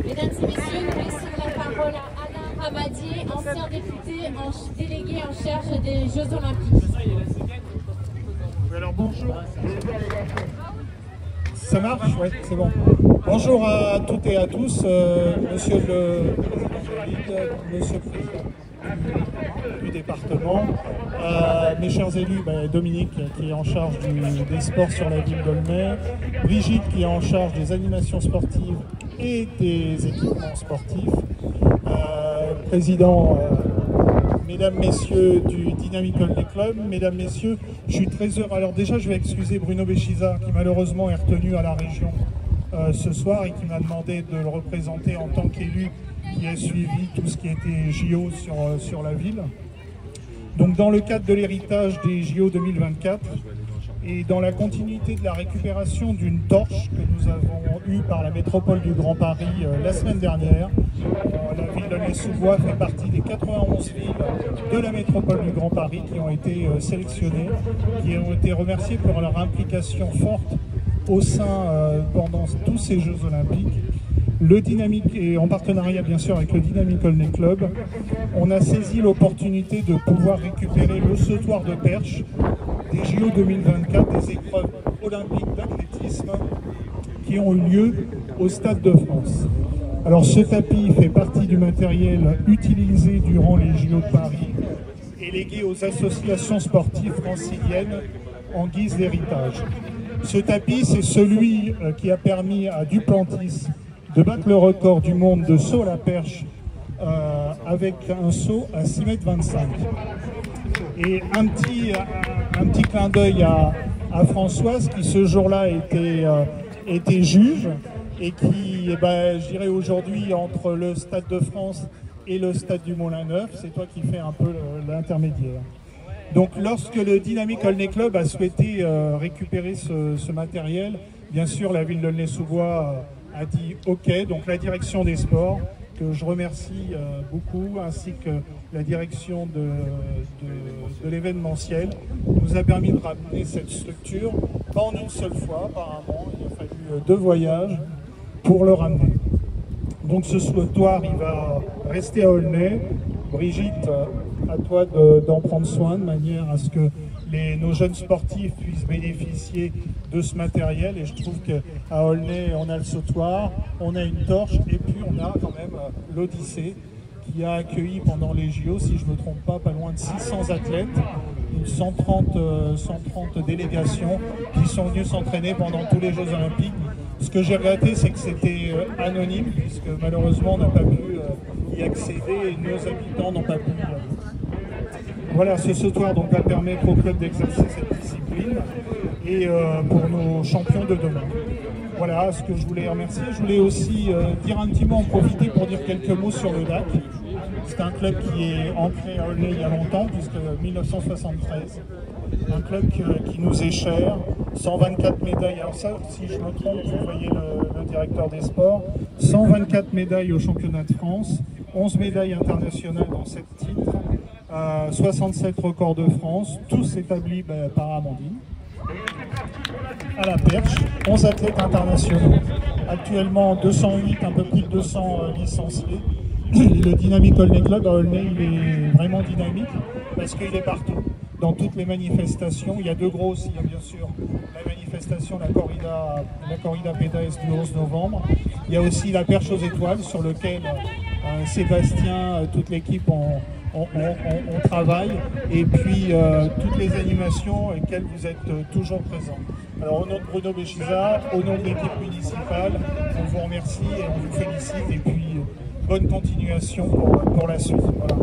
Mesdames et messieurs, nous laissons la parole à Alain Ramadier, ancien député délégué en charge des Jeux Olympiques. Alors bonjour. Ça marche? Oui, c'est bon. Bonjour à toutes et à tous, monsieur le monsieur le président du département, mes chers élus, Dominique qui est en charge des sports sur la ville d'Aulnay, Brigitte qui est en charge des animations sportives et des équipements sportifs, président, mesdames, messieurs du Dynamic Aulnay Club, mesdames, messieurs, je suis très heureux. Alors déjà, je vais excuser Bruno Béchiza qui malheureusement est retenu à la région ce soir et qui m'a demandé de le représenter en tant qu'élu qui a suivi tout ce qui était JO sur la ville. Donc dans le cadre de l'héritage des JO 2024 et dans la continuité de la récupération d'une torche que nous avons eue par la métropole du Grand Paris la semaine dernière, la ville d'Aulnay-sous-Bois fait partie des 91 villes de la métropole du Grand Paris qui ont été sélectionnées, qui ont été remerciées pour leur implication forte au sein pendant tous ces Jeux Olympiques. Le Dynamic, et en partenariat bien sûr avec le Dynamic Aulnay Club, on a saisi l'opportunité de pouvoir récupérer le sautoir de perche des JO 2024, des épreuves olympiques d'athlétisme qui ont eu lieu au Stade de France. Alors ce tapis fait partie du matériel utilisé durant les JO de Paris et légué aux associations sportives franciliennes en guise d'héritage. Ce tapis, c'est celui qui a permis à Duplantis de battre le record du monde de saut à la perche avec un saut à 6,25 m. Et un petit clin d'œil à Françoise qui ce jour-là était juge et qui, je dirais aujourd'hui, entre le Stade de France et le Stade du Moulin-Neuf, c'est toi qui fais un peu l'intermédiaire. Donc lorsque le Dynamic Aulnay Club a souhaité récupérer ce matériel, bien sûr la ville d'Aulnay-sous-Bois a dit OK, donc la direction des sports, que je remercie beaucoup, ainsi que la direction de l'événementiel, nous a permis de ramener cette structure, pas en une seule fois apparemment, il a fallu 2 voyages pour le ramener. Donc ce sautoir, il va rester à Aulnay. Brigitte, à toi d'en prendre soin de manière à ce que nos jeunes sportifs puissent bénéficier de ce matériel. Et je trouve qu'à Aulnay, on a le sautoir, on a une torche et puis on a quand même l'Odyssée qui a accueilli pendant les JO, si je ne me trompe pas loin de 600 athlètes, 130 délégations qui sont venues s'entraîner pendant tous les Jeux Olympiques. Ce que j'ai regretté, c'est que c'était anonyme, puisque malheureusement on n'a pas pu y accéder et nos habitants n'ont pas pu. Voilà, ce sautoir donc va permettre au club d'exercer cette discipline et pour nos champions de demain. Voilà ce que je voulais remercier. Je voulais aussi dire un petit mot, en profiter pour dire quelques mots sur le DAC. C'est un club qui est ancré à Aulnay il y a longtemps, puisque 1973. Un club qui nous est cher, 124 médailles. Alors ça, si je me trompe, vous voyez le directeur des sports, 124 médailles au championnat de France, 11 médailles internationales dans 7 titres, 67 records de France, tous établis par Amandine. À la perche, 11 athlètes internationaux, actuellement 208, un peu plus de 200 licenciés. Le Dynamic Aulnay Club à Aulnay, il est vraiment dynamique parce qu'il est partout. Dans toutes les manifestations, il y a 2 grosses, il y a bien sûr la manifestation, la corrida PDS du 11 novembre. Il y a aussi la perche aux étoiles sur lequel Sébastien, toute l'équipe on travaille, et puis toutes les animations auxquelles vous êtes toujours présents. Alors au nom de Bruno Béchiza, au nom de l'équipe municipale, on vous remercie et on vous félicite, et puis bonne continuation pour la suite. Voilà.